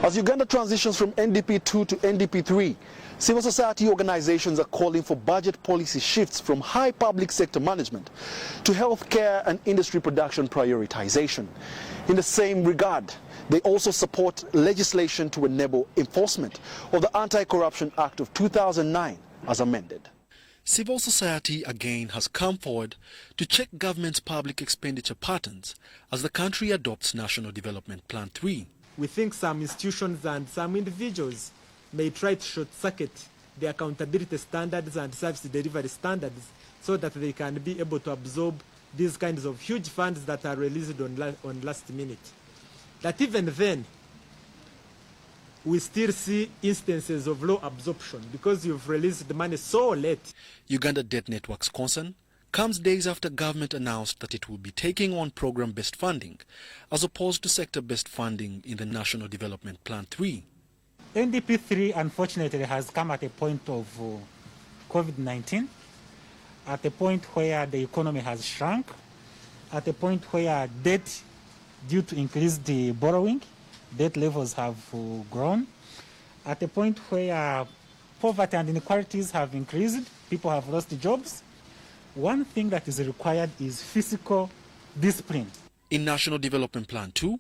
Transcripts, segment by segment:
As Uganda transitions from NDP2 to NDP3, civil society organizations are calling for budget policy shifts from high public sector management to healthcare and industry production prioritization. In the same regard, they also support legislation to enable enforcement of the Anti-Corruption Act of 2009 as amended. Civil society again has come forward to check government's public expenditure patterns as the country adopts National Development Plan 3. We think some institutions and some individuals may try to short-circuit the accountability standards and service delivery standards so that they can be able to absorb these kinds of huge funds that are released on last minute. That even then, we still see instances of low absorption because you've released the money so late. Uganda Debt Network's concern comes days after government announced that it will be taking on program-based funding as opposed to sector-based funding in the National Development Plan 3. NDP3 unfortunately has come at a point of COVID-19, at a point where the economy has shrunk, at a point where debt, due to increased borrowing, debt levels have grown, at a point where poverty and inequalities have increased, people have lost jobs. One thing that is required is fiscal discipline. In National Development Plan 2,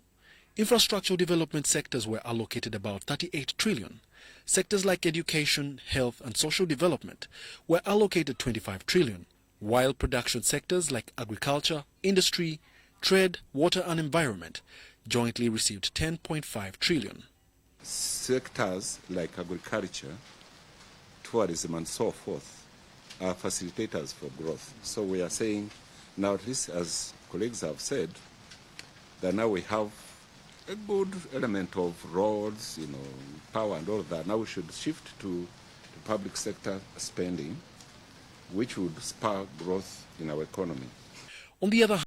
infrastructural development sectors were allocated about 38 trillion. Sectors like education, health and social development were allocated 25 trillion, while production sectors like agriculture, industry, trade, water and environment jointly received 10.5 trillion. Sectors like agriculture, tourism and so forth are facilitators for growth. So we are saying now, at least as colleagues have said, that now we have a good element of roads, power and all that. Now we should shift to public sector spending, which would spur growth in our economy. On the other hand,